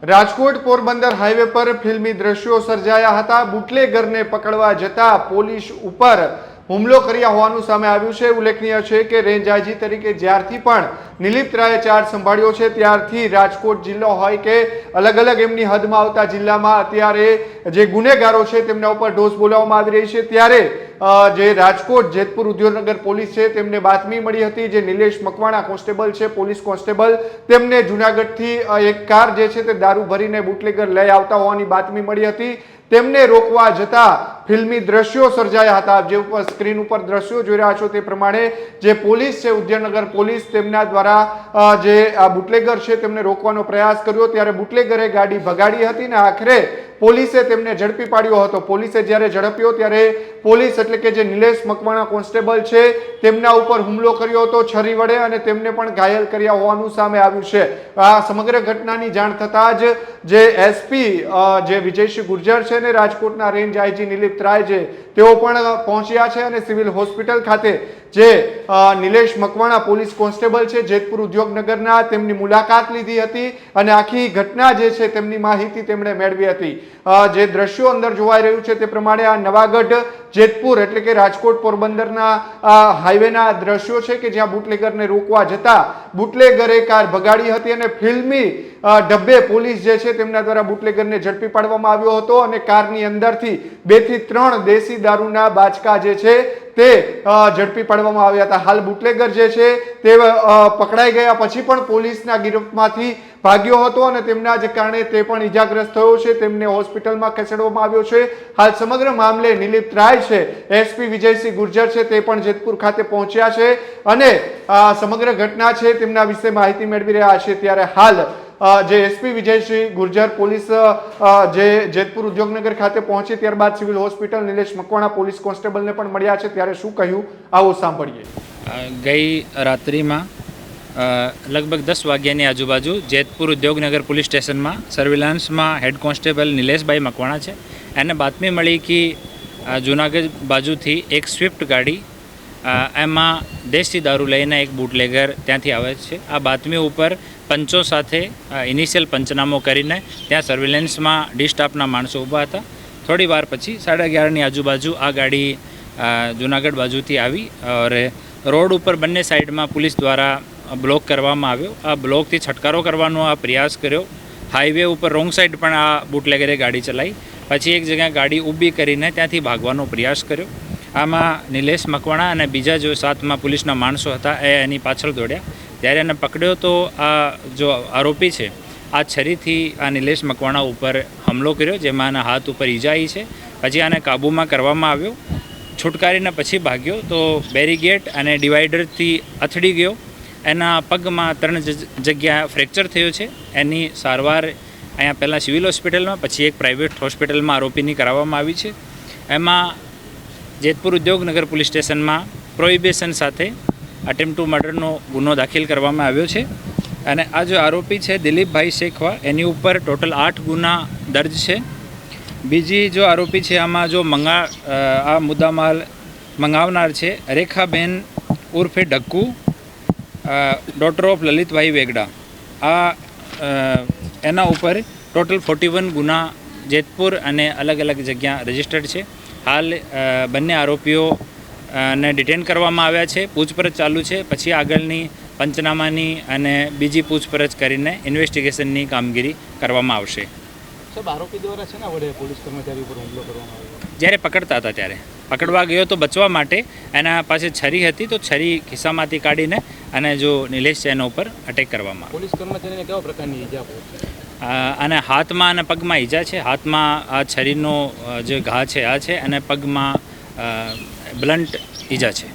Rajkot Porbandar highway પર ફિલ્મી દ્રશ્યો સર્જાયા હતા। બુટલેગરને પકડવા જતા પોલીસ ઉપર હુમલો કર્યા હોવાનું સામે આવ્યું છે। ઉલ્લેખનીય છે કે રેન્જ આઈજી તરીકે જ્યારથી પણ નિલિપ્ત રાયે ચાર્જ સંભાળ્યો છે ત્યારથી રાજકોટ જિલ્લો હોય કે અલગ અલગ એમની હદમાં આવતા જિલ્લામાં અત્યારે જે ગુનેગારો છે તેમના ઉપર ઢોસ બોલાવવામાં આવી રહી છે। ત્યારે જે રાજકોટ જેતપુર ઉદ્યોગનગર પોલીસ છે તેમને બાતમી મળી હતી। જે નિલેશ મકવાણા કોન્સ્ટેબલ છે, પોલીસ કોન્સ્ટેબલ, તેમને જૂનાગઢથી એક કાર જે છે તે દારૂ ભરીને બુટલેગર લઈ આવતા હોવાની બાતમી મળી હતી। તેમને રોકવા જતા ફિલ્મી દ્રશ્યો સર્જાયા હતા। જે ઉપર સ્ક્રીન ઉપર દ્રશ્યો જોઈ રહ્યા છો તે પ્રમાણે જે પોલીસ છે, ઉદ્યોગનગર પોલીસ, તેમના દ્વારા જે આ બુટલેગર છે તેમને રોકવાનો પ્રયાસ કર્યો ત્યારે બુટલેગરે ગાડી ભગાડી હતી ને આખરે પોલીસે તેમને ઝડપી પાડ્યો હતો। પોલીસે જ્યારે ઝડપ્યો ત્યારે પોલીસ એટલે કે જે નિલેશ મકવાણા કોન્સ્ટેબલ છે તેમના ઉપર હુમલો કર્યો હતો છરી વડે અને તેમને પણ ઘાયલ કર્યા હોવાનું સામે આવ્યું છે। આ સમગ્ર ઘટનાની જાણ થતાં જ જે એસપી જે વિજયસિંહ ગુર્જર છે ને રાજકોટના રેન્જ આઈજી નિલિપ્ત રાય છે તેઓ પણ પહોંચ્યા છે અને સિવિલ હોસ્પિટલ ખાતે જે નિલેશ મકવાણા પોલીસ કોન્સ્ટેબલ છે જેતપુર ઉદ્યોગનગરના તેમની મુલાકાત લીધી હતી અને આખી ઘટના જે છે તેમની માહિતી તેમણે મેળવી હતી। જે દ્રશ્યો અંદર જોવાઈ રહ્યું છે તે પ્રમાણે આ નવાગઢ જેતપુર એટલે કે રાજકોટ પોરબંદરના હાઈવેના દ્રશ્યો છે કે જ્યાં બુટલેગરને રોકવા જતા બુટલેગરે કાર ભગાડી હતી અને ફિલ્મી ડબ્બે પોલીસ જે છે તેમના દ્વારા બુટલેગરને ઝડપી પાડવામાં આવ્યો હતો અને કારની અંદરથી 2 થી 3 દેશી દારૂના બાચકા જે છે તે ઝડપી પાડવામાં આવ્યા હતા। હાલ બુટલેગર જે છે તે પકડાઈ ગયા પછી પણ પોલીસના ગિરફ્તમાંથી ભાગ્યો હતો અને તેમના જ કારણે તે પણ ઈજાગ્રસ્ત થયો છે। તેમને હોસ્પિટલમાં ખસેડવામાં આવ્યો છે। હાલ સમગ્ર મામલે નિલિપ્ત રાય છે, એસપી વિજયસિંહ ગુર્જર છે તે પણ જેતપુર ખાતે પહોંચ્યા છે અને સમગ્ર ઘટના છે તેમના વિશે માહિતી મેળવી રહ્યા છે। ત્યારે હાલ જે એસપી વિજયસિંહ ગુર્જર પોલીસ જે જેતપુર ઉદ્યોગનગર ખાતે પહોંચી ત્યારબાદ civil hospital Nilesh Makwana police કોન્સ્ટેબલને પણ મળ્યા છે ત્યારે શું કહ્યું આવો સાંભળીએ। ગઈ રાત્રિમાં લગભગ 10 વાગ્યાની આજુબાજુ જેતપુર ઉદ્યોગનગર પોલીસ સ્ટેશનમાં સર્વેલન્સમાં હેડ કોન્સ્ટેબલ નિલેશભાઈ મકવાણા છે, એને બાતમી મળી કે જૂનાગઢ બાજુથી એક સ્વિફ્ટ ગાડી એમાં દેશી દારૂ લઈને એક બુટલેગર ત્યાંથી આવે છે। આ બાતમી ઉપર પંચો સાથે ઇનિશિયલ પંચનામો કરીને ત્યાં સર્વેલન્સમાં ડી સ્ટાફના માણસો ઊભા હતા। થોડી વાર પછી 11:30ની આજુબાજુ આ ગાડી જૂનાગઢ બાજુથી આવી અને રોડ ઉપર બંને સાઈડમાં પોલીસ દ્વારા બ્લોક કરવામાં આવ્યો। આ બ્લોકથી છટકારો કરવાનો આ પ્રયાસ કર્યો। હાઈવે ઉપર રોંગ સાઈડ પણ આ બુટલેગરે ગાડી ચલાવી, પછી એક જગ્યાએ ગાડી ઊભી કરીને ત્યાંથી ભાગવાનો પ્રયાસ કર્યો। આમાં નિલેશ મકવાણા અને બીજા જો સાથમાં પોલીસના માણસો હતા એ એની પાછળ દોડ્યા। ત્યારે એને પકડ્યો તો આ જો આરોપી છે આ છરીથી આ નિલેશ મકવાણા ઉપર હુમલો કર્યો, જેમાં આના હાથ ઉપર ઈજા આવી છે। પછી આને કાબૂમાં કરવામાં આવ્યો, છુટકારીને પછી ભાગ્યો તો બેરીગેટ અને ડિવાઈડરથી અથડી ગયો। એના પગમાં 3 જગ્યા ફ્રેક્ચર થયો છે। એની સારવાર અહીંયા પહેલાં સિવિલ હોસ્પિટલમાં પછી એક પ્રાઇવેટ હોસ્પિટલમાં આરોપીની કરાવવામાં આવી છે। એમાં જેતપુર ઉદ્યોગનગર પોલીસ સ્ટેશનમાં પ્રોહિબિશન સાથે અટેમ્પ્ટ ટુ મર્ડરનો ગુનો દાખલ કરવામાં આવ્યો છે અને આ જો આરોપી છે દિલીપભાઈ શેખવા એની ઉપર ટોટલ 8 ગુના દર્જ છે। બીજી જો આરોપી છે આમાં જો આ મુદ્દામાલ મંગાવનાર છે રેખાબેન ઉર્ફે ઢક્કુ, ડોટર ઓફ લલિતભાઈ વેગડા। આ એના ઉપર ટોટલ 41 ગુના જેતપુર અને અલગ અલગ જગ્યા રજિસ્ટર્ડ છે। હાલ બંને આરોપીઓ ને ડિટેન કરવામાં આવ્યા છે, પૂછપરછ ચાલુ છે। પછી આગળની પંચનામાની અને બીજી પૂછપરછ કરીને ઇન્વેસ્ટિગેશનની કામગીરી કરવામાં આવશે। આરોપી દ્વારા છે ને વડે પોલીસ કર્મચારી ઉપર હુમલો કરવામાં આવ્યો, જ્યારે પકડતા હતા ત્યારે પકડવા ગયો તો બચવા માટે એના પાસે છરી હતી તો છરી ખિસ્સામાંથી કાઢીને અને જો નિલેશ છે એના ઉપર અટેક કરવામાં પોલીસ કર્મચારીને કેવા પ્રકારની ઈજા પહોંચી? અને હાથમાં અને પગમાં ઈજા છે। હાથમાં આ છરીનો જે ઘા છે આ છે અને પગમાં બ્લન્ટ ઈજા છે।